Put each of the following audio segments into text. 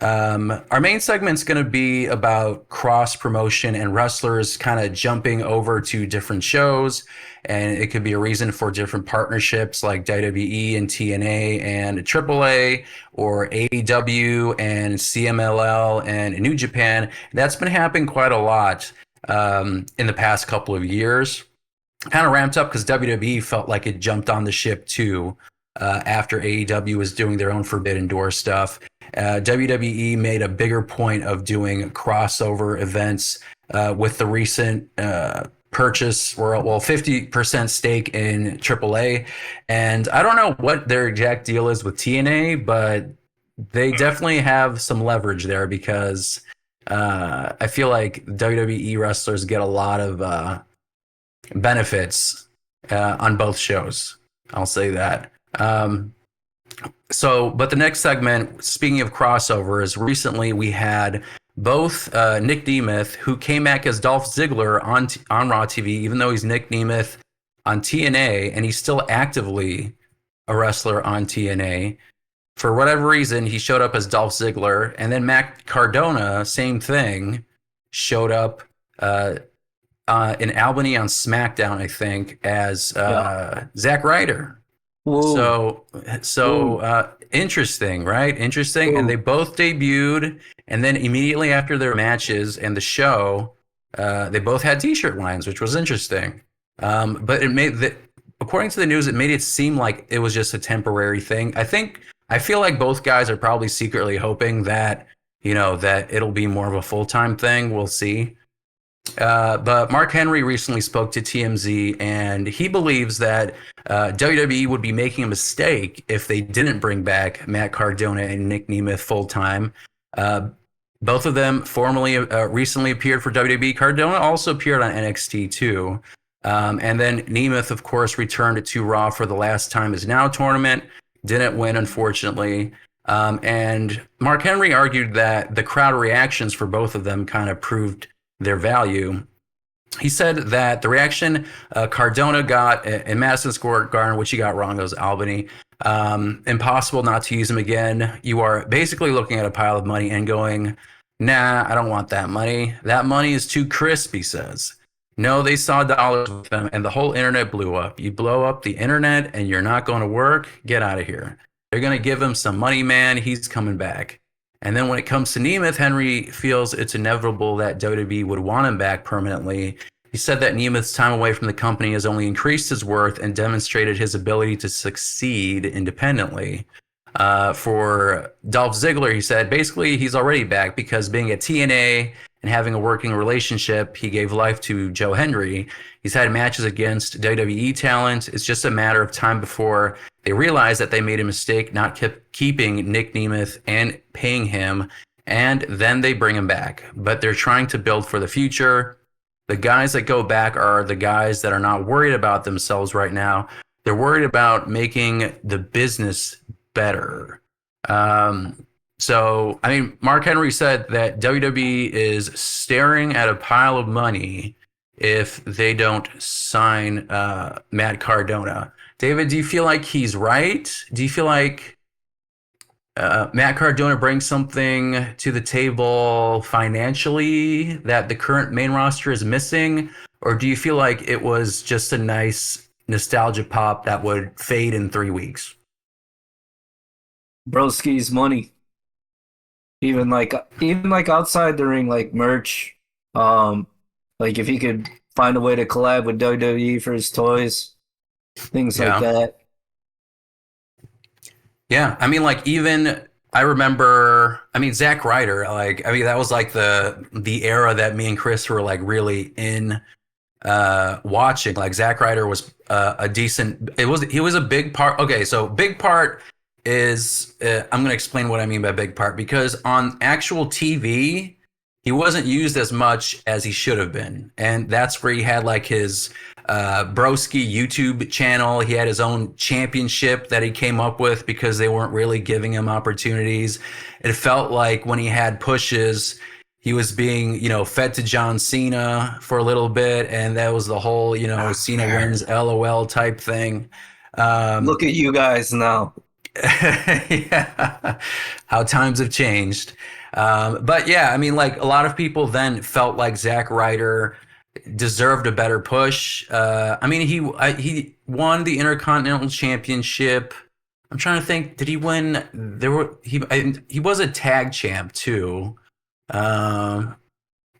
Our main segment's going to be about cross promotion and wrestlers kind of jumping over to different shows. And it could be a reason for different partnerships like WWE and TNA and AAA, or AEW and CMLL and New Japan. That's been happening quite a lot in the past couple of years. Kind of ramped up because WWE felt like it jumped on the ship too after AEW was doing their own Forbidden Door stuff. WWE made a bigger point of doing crossover events with the recent purchase, or 50% stake in AAA. And I don't know what their exact deal is with TNA, but they definitely have some leverage there because I feel like WWE wrestlers get a lot of benefits on both shows. I'll say that. But the next segment, speaking of crossovers, recently we had both Nick Nemeth, who came back as Dolph Ziggler on Raw TV, even though he's Nick Nemeth on TNA, and he's still actively a wrestler on TNA. For whatever reason, he showed up as Dolph Ziggler, and then Matt Cardona, same thing, showed up in Albany on SmackDown, I think, as Zack Ryder. Whoa. So interesting, right? Interesting. Whoa. And they both debuted, and then immediately after their matches and the show, they both had T-shirt lines, which was interesting. But according to the news, it made it seem like it was just a temporary thing. I feel like both guys are probably secretly hoping that that it'll be more of a full-time thing. We'll see. But Mark Henry recently spoke to TMZ, and he believes that WWE would be making a mistake if they didn't bring back Matt Cardona and Nick Nemeth full time. Both of them formerly recently appeared for WWE. Cardona also appeared on NXT too. And then Nemeth, of course, returned to Raw for the Last Time Is Now tournament. Didn't win, unfortunately. And Mark Henry argued that the crowd reactions for both of them kind of proved their value. He said that the reaction Cardona got in Madison Square Garden, which he got wrong, it was Albany, impossible not to use him again. You are basically looking at a pile of money and going, nah, I don't want that money. That money is too crisp, he says. No, they saw dollars with them, and the whole internet blew up. You blow up the internet and you're not going to work? Get out of here. They're going to give him some money, man. He's coming back. And then when it comes to Nemeth, Henry feels it's inevitable that WWE would want him back permanently. He said that Nemeth's time away from the company has only increased his worth and demonstrated his ability to succeed independently. For Dolph Ziggler, he said, basically he's already back because being at TNA and having a working relationship, he gave life to Joe Hendry. He's had matches against WWE talent. It's just a matter of time before they realize that they made a mistake not keeping Nick Nemeth and paying him, and then they bring him back. But they're trying to build for the future. The guys that go back are the guys that are not worried about themselves right now. They're worried about making the business better. So, I mean, Mark Henry said that WWE is staring at a pile of money if they don't sign Matt Cardona. David, do you feel like he's right? Do you feel like Matt Cardona brings something to the table financially that the current main roster is missing? Or do you feel like it was just a nice nostalgia pop that would fade in 3 weeks? Broski's money. Even like outside the ring, like merch. Like if he could find a way to collab with WWE for his toys, things like that. Yeah, I mean, like even I remember, I mean, Zack Ryder, like, I mean, that was like the era that me and Chris were like really in watching. Like Zack Ryder was a decent. He was a big part. Okay, so big part is I'm going to explain what I mean by big part, because on actual TV he wasn't used as much as he should have been, and that's where he had like his Broski YouTube channel. He had his own championship that he came up with because they weren't really giving him opportunities. It felt like when he had pushes, he was being, fed to John Cena for a little bit, and that was the whole, Cena wins LOL type thing. Look at you guys now. Yeah, how times have changed. But yeah, I mean, like a lot of people then felt like Zack Ryder deserved a better push. I mean, he won the Intercontinental Championship. I'm trying to think, did he win? He was a tag champ too. Um,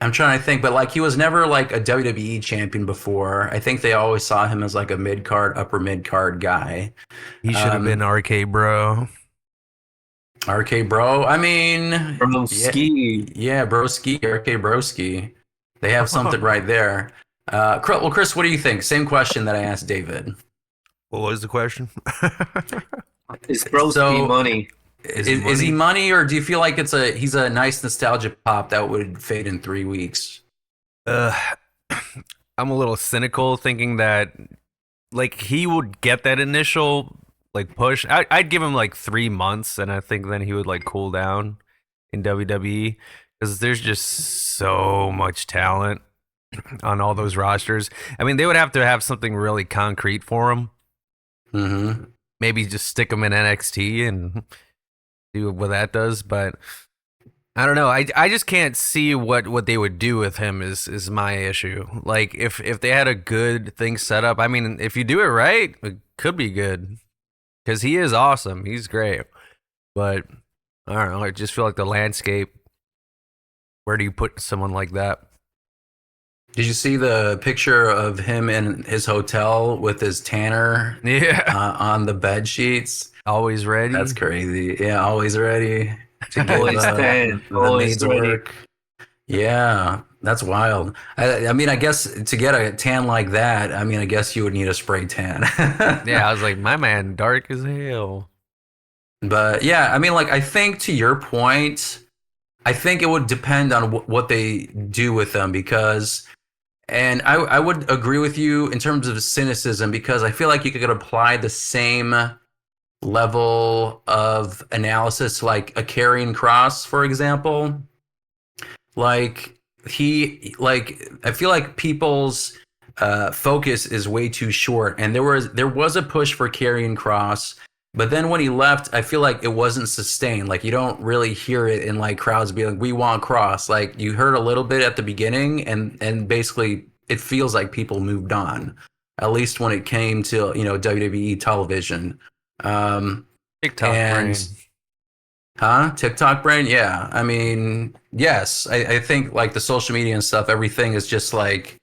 I'm trying to think, but like he was never like a WWE champion before. I think they always saw him as like a mid card, upper mid card guy. He should have been Um, RK Bro. RK Bro. I mean, From yeah, ski. yeah, Broski, RK Broski. They have something right there. Well, Chris, what do you think? Same question that I asked David. What was the question? Is broski So, money? is he money, or do you feel like he's a nice nostalgia pop that would fade in 3 weeks? Uh, I'm a little cynical, thinking that like he would get that initial like push. I'd give him like 3 months, and I think then he would like cool down in WWE because there's just so much talent on all those rosters. I mean, they would have to have something really concrete for him. Mm-hmm. Maybe just stick him in NXT and see what that does. But I don't know. I just can't see what they would do with him is my issue. Like if they had a good thing set up, I mean, if you do it right, it could be good because he is awesome. He's great. But I don't know. I just feel like the landscape. Where do you put someone like that? Did you see the picture of him in his hotel with his tanner Yeah, on the bed sheets? always ready. That's crazy. Yeah, always ready to give Always 10. the Always maids ready. work. Yeah, that's wild. I mean, I guess to get a tan like that, I mean, I guess you would need a spray tan. Yeah, I was like, my man, dark as hell. But yeah, I mean, like, I think to your point, I think it would depend on what they do with them because, and I would agree with you in terms of cynicism because I feel like you could apply the same level of analysis to like a carrying cross, for example. Like I feel like people's focus is way too short, and there was a push for carrying cross, but then when he left, I feel like it wasn't sustained. Like you don't really hear it in like crowds be like, "We want cross." Like you heard a little bit at the beginning, and basically it feels like people moved on. At least when it came to WWE television. TikTok And brain. TikTok brain? Yeah. I mean, yes. I think like the social media and stuff, everything is just like,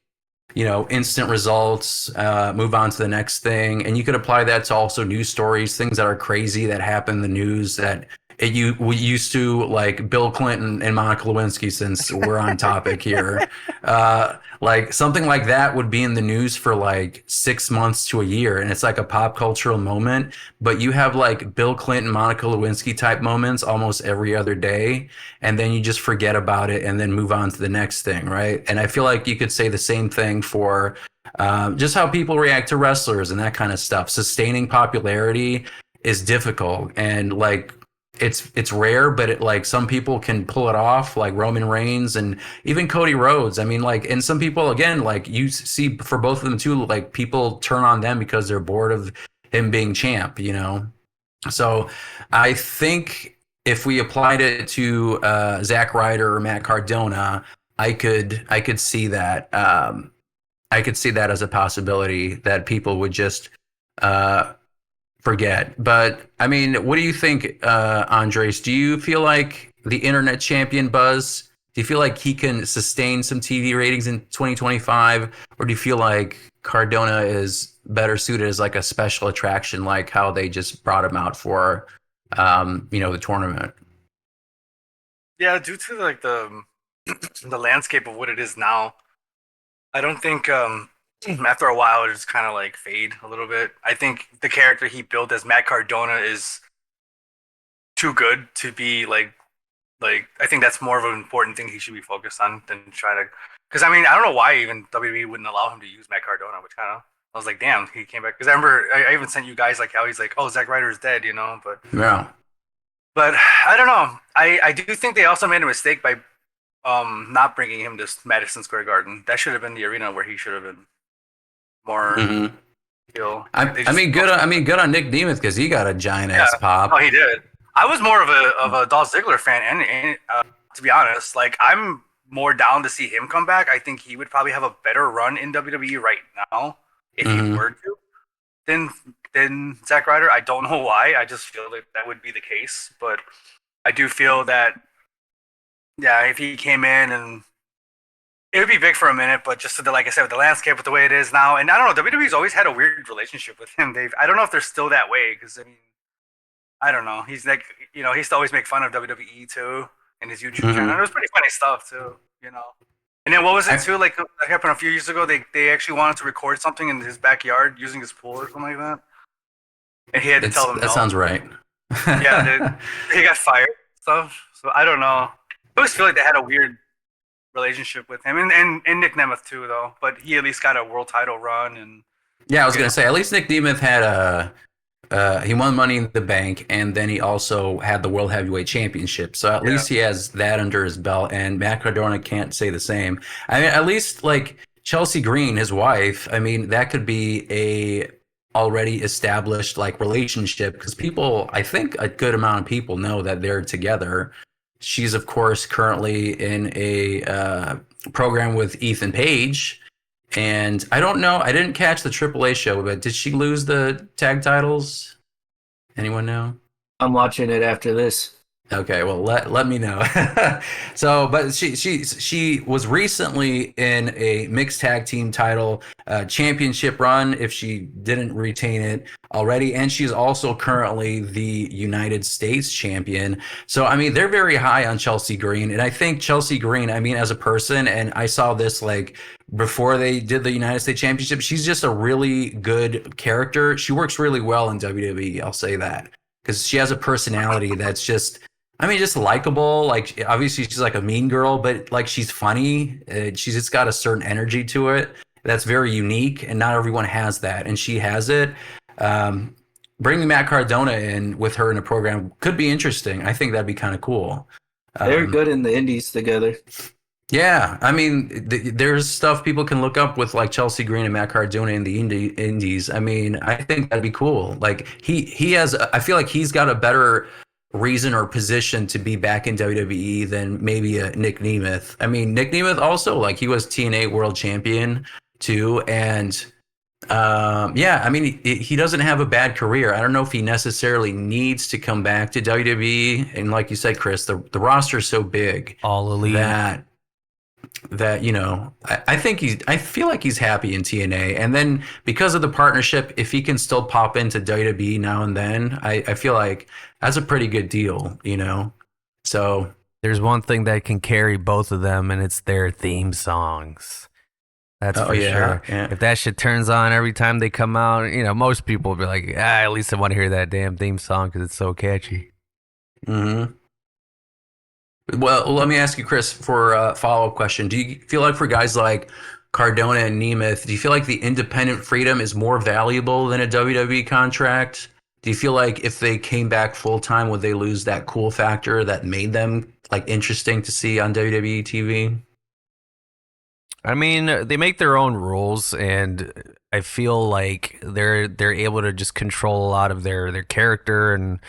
instant results, move on to the next thing. And you could apply that to also news stories, things that are crazy that happen in the news that we used to like Bill Clinton and Monica Lewinsky, since we're on topic here. Like something like that would be in the news for like 6 months to a year. And it's like a pop cultural moment, but you have like Bill Clinton, Monica Lewinsky type moments almost every other day. And then you just forget about it and then move on to the next thing. Right. And I feel like you could say the same thing for just how people react to wrestlers and that kind of stuff. Sustaining popularity is difficult. And like, it's rare, but it like some people can pull it off, like Roman Reigns and even Cody Rhodes. I mean, like, and some people again, like you see for both of them too, like people turn on them because they're bored of him being champ. So I think if we applied it to Zack Ryder or Matt Cardona, I could see that. I could see that as a possibility that people would just uh, forget. But I mean, what do you think, Andres? Do you feel like the internet champion buzz? Do you feel like he can sustain some TV ratings in 2025, or do you feel like Cardona is better suited as like a special attraction, like how they just brought him out for, the tournament? Yeah, due to like the the landscape of what it is now, I don't think after a while it just kind of like fade a little bit. I think the character he built as Matt Cardona is too good to be like I think that's more of an important thing he should be focused on than try to. Because I mean I don't know why even WWE wouldn't allow him to use Matt Cardona, which kind of I was like, damn, he came back. Because I remember I even sent you guys like how he's like, oh, Zack Ryder is dead, Yeah. But I don't know. I do think they also made a mistake by not bringing him to Madison Square Garden. That should have been the arena where he should have been more Hmm. I mean, good on Nick Nemeth because he got a giant ass pop. Oh, he did. I was more of a Dolph Ziggler fan, and to be honest, like I'm more down to see him come back. I think he would probably have a better run in WWE right now if he were to than Zack Ryder. I don't know why. I just feel like that would be the case, but I do feel that if he came in and it would be big for a minute, but just like I said, with the landscape, with the way it is now, and I don't know, WWE's always had a weird relationship with him. I don't know if they're still that way because I mean, I don't know. He's like, he used to always make fun of WWE too in his YouTube channel. It was pretty funny stuff too, And then what was it too? Like that happened a few years ago. They actually wanted to record something in his backyard using his pool or something like that, and he had to tell them. That no. sounds right. Yeah, he got fired and stuff. So I don't know. I always feel like they had a weird relationship with him and Nick Nemeth too, though. But he at least got a world title run and. Yeah, I was gonna say at least Nick Nemeth had he won Money in the Bank, and then he also had the World Heavyweight Championship. So at least he has that under his belt, and Matt Cardona can't say the same. I mean, at least like Chelsea Green, his wife, I mean, that could be a already established like relationship because people, I think a good amount of people know that they're together. She's, of course, currently in a program with Ethan Page. And I don't know. I didn't catch the AAA show, but did she lose the tag titles? Anyone know? I'm watching it after this. Okay, well let me know. So, but she was recently in a mixed tag team title championship run if she didn't retain it already, and she's also currently the United States champion. So, I mean, they're very high on Chelsea Green, and I think Chelsea Green, I mean, as a person, and I saw this like before they did the United States Championship, she's just a really good character. She works really well in WWE, I'll say that, because she has a personality that's just. I mean, just likable. Like, obviously, she's like a mean girl, but like she's funny. She's just got a certain energy to it that's very unique, and not everyone has that, and she has it. Bringing Matt Cardona in with her in a program could be interesting. I think that'd be kind of cool. They're good in the indies together. Yeah, I mean, there's stuff people can look up with like Chelsea Green and Matt Cardona in the indies. I mean, I think that'd be cool. Like he has. I feel like he's got a better reason or position to be back in WWE than maybe a Nick Nemeth. I mean, Nick Nemeth also, like, he was TNA world champion too, and I mean, he doesn't have a bad career. I don't know if he necessarily needs to come back to WWE, and like you said, Chris, the roster is so big, all elite, that I feel like he's happy in TNA, and then because of the partnership, if he can still pop into WWE now and then, I feel like that's a pretty good deal, So there's one thing that can carry both of them, and it's their theme songs. That's for sure. Yeah. If that shit turns on every time they come out, most people will be like, at least I want to hear that damn theme song because it's so catchy. Mm-hmm. Well, let me ask you, Chris, for a follow-up question. Do you feel like for guys like Cardona and Nemeth, do you feel like the independent freedom is more valuable than a WWE contract? Do you feel like if they came back full-time, would they lose that cool factor that made them like interesting to see on WWE TV? I mean, they make their own rules, and I feel like they're able to just control a lot of their character and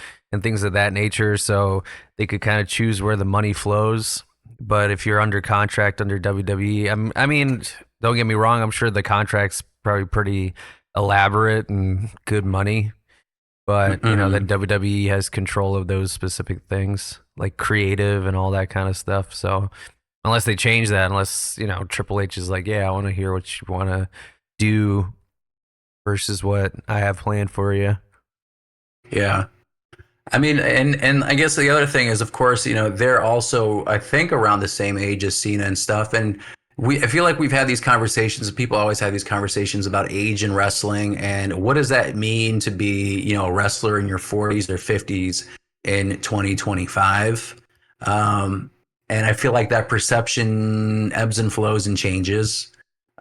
things of that nature, so they could kind of choose where the money flows. But if you're under contract under WWE, I mean, don't get me wrong, I'm sure the contract's probably pretty elaborate and good money, but the WWE has control of those specific things, like creative and all that kind of stuff. So unless they change that, unless Triple H is like, yeah, I want to hear what you want to do versus what I have planned for you. Yeah. I mean, and I guess the other thing is, of course, they're also, I think, around the same age as Cena and stuff. And I feel like we've had these conversations. People always have these conversations about age in wrestling and what does that mean to be, a wrestler in your 40s or 50s in 2025. And I feel like that perception ebbs and flows and changes.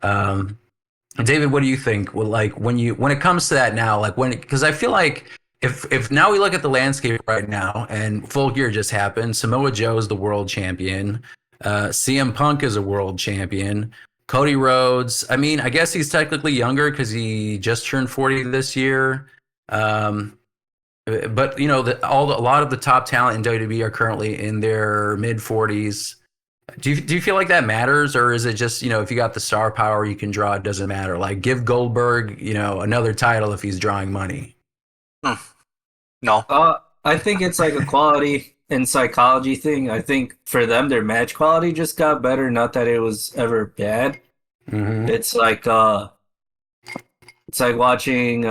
David, what do you think? Well, like when it comes to that now, like because I feel like. If now we look at the landscape right now, and Full Gear just happened, Samoa Joe is the world champion, CM Punk is a world champion, Cody Rhodes. I mean, I guess he's technically younger because he just turned 40 this year. But a lot of the top talent in WWE are currently in their mid 40s. Do you feel like that matters, or is it just if you got the star power you can draw, it doesn't matter? Like give Goldberg another title if he's drawing money. No. I think it's like a quality and psychology thing. I think for them, their match quality just got better. Not that it was ever bad. Mm-hmm. It's like watching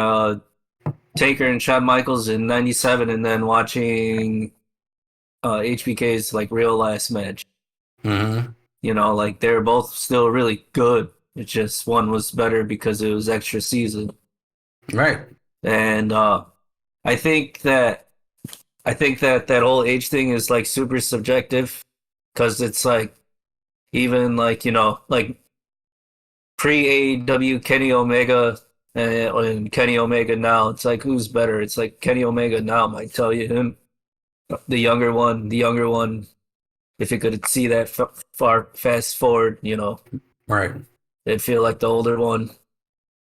Taker and Shawn Michaels in '97, and then watching HBK's like real last match. Mm-hmm. Like they're both still really good. It's just one was better because it was extra season. Right. And I think that that whole age thing is like super subjective because it's like even like like pre-AEW Kenny Omega and Kenny Omega now, it's like who's better? It's like Kenny Omega now might tell you him, the younger one. If you could see that far fast forward, Right. they'd feel like the older one.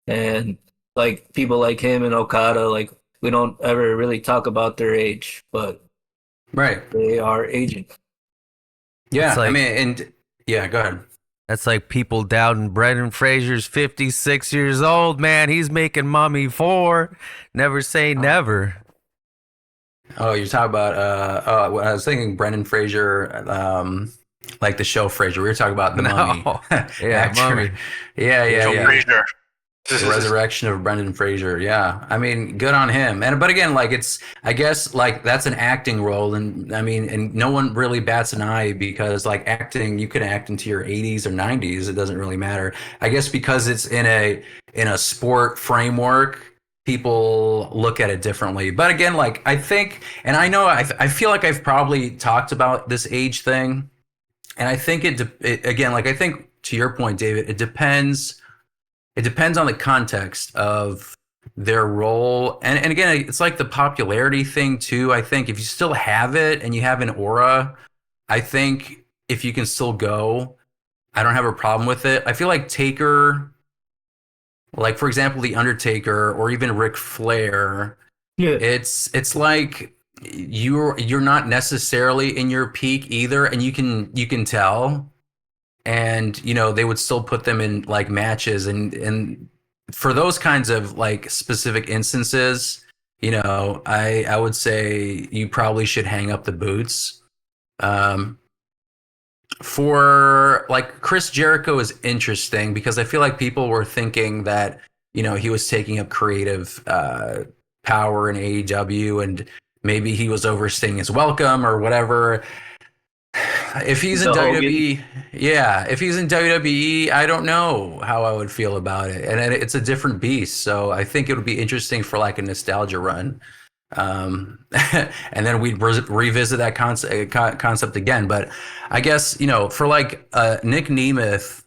And like people like him and Okada, like we don't ever really talk about their age, but Right. they are aging. Yeah. It's like- I mean, and yeah, go ahead. That's like people doubting Brendan Fraser's 56 years old, man. He's making Mummy 4. Never say never. Oh, you're talking about I was thinking Brendan Fraser, like the show Fraser. We were talking about the Mummy. Yeah, actor. Mummy. Yeah. Frazier. The resurrection of Brendan Fraser. Yeah. I mean, good on him. But again, like I guess like that's an acting role. And I mean, and no one really bats an eye because like acting, you can act into your 80s or 90s. It doesn't really matter. I guess because it's in a sport framework, people look at it differently. But again, like I think, and I know, I feel like I've probably talked about this age thing. And I think it again, like I think to your point, David, it depends on the context of their role. And again, it's like the popularity thing too. I think if you still have it and you have an aura, I think if you can still go, I don't have a problem with it. I feel like Taker, like for example, The Undertaker or even Ric Flair, Yeah. it's like you're not necessarily in your peak either, and you can tell. And they would still put them in like matches, and for those kinds of like specific instances, I would say you probably should hang up the boots. For like Chris Jericho is interesting because I feel like people were thinking that he was taking up creative power in AEW, and maybe he was overstaying his welcome or whatever. If he's in WWE, if he's in WWE, I don't know how I would feel about it, and it's a different beast. So I think it would be interesting for like a nostalgia run, and then we'd revisit that concept again. But I guess for like Nick Nemeth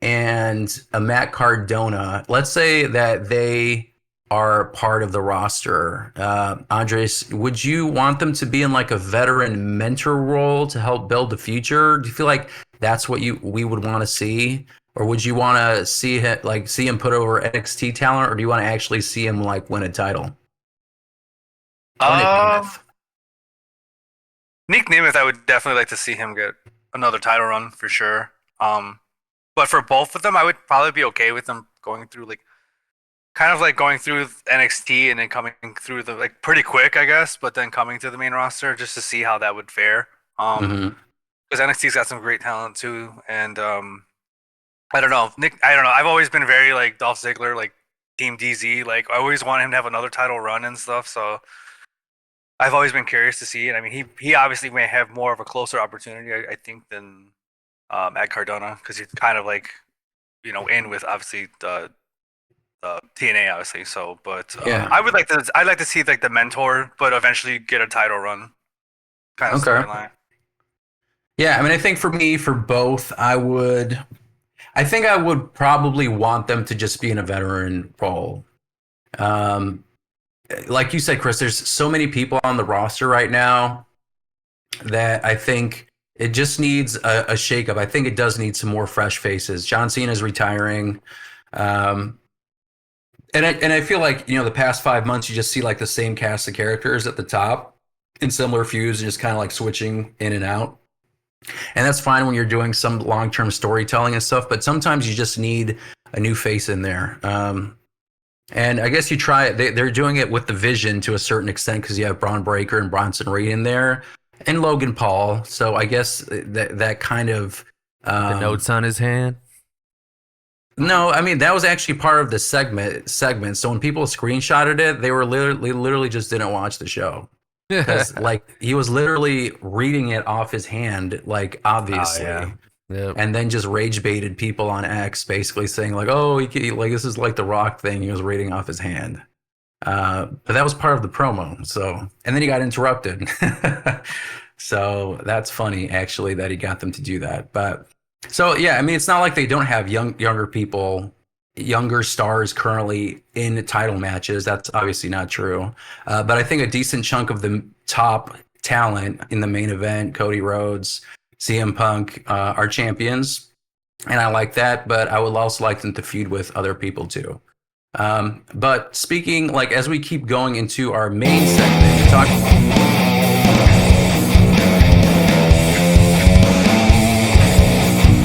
and a Matt Cardona, let's say that they are part of the roster. Andres, would you want them to be in like a veteran mentor role to help build the future? Do you feel like that's what we would want to see, or would you want to see him put over NXT talent, or do you want to actually see him like win a title? Nick Nemeth, I would definitely like to see him get another title run for sure. But for both of them, I would probably be okay with them going through kind of like going through NXT and then coming through the like pretty quick, I guess, but then coming to the main roster just to see how that would fare. Because NXT's got some great talent too, and I don't know, Nick. I don't know. I've always been very like Dolph Ziggler, like Team DZ. Like I always want him to have another title run and stuff. So I've always been curious to see it. I mean, he obviously may have more of a closer opportunity, I think, than at Cardona because he's kind of like in with obviously the TNA obviously. So, but Yeah. I'd like to see like the mentor, but eventually get a title run kind of storyline. Yeah, I mean, I think for me, for both, I think I would probably want them to just be in a veteran role. Like you said, Chris, there's so many people on the roster right now that I think It just needs a shakeup. I think it does need some more fresh faces. John Cena's retiring. And I feel like, the past 5 months, you just see like the same cast of characters at the top in similar feuds, just kind of like switching in and out. And that's fine when you're doing some long-term storytelling and stuff, but sometimes you just need a new face in there. And I guess you try it. They're doing it with the Vision to a certain extent because you have Braun Breaker and Bronson Reed in there and Logan Paul. So I guess that kind of... The notes on his hand? No, I mean, that was actually part of the segment. So when people screenshotted it, they were literally just didn't watch the show. Because like he was literally reading it off his hand, like obviously. Oh, yeah. Yep. And then just rage baited people on X, basically saying like, "Oh, like this is like the Rock thing." He was reading off his hand, but that was part of the promo. So, and then he got interrupted. So that's funny, actually, that he got them to do that. But so yeah, I mean, it's not like they don't have younger people, younger stars currently in title matches. That's obviously not true. But I think a decent chunk of the top talent in the main event, Cody Rhodes, CM Punk, are champions, and I like that, but I would also like them to feud with other people too. But speaking, like, as we keep going into our main segment,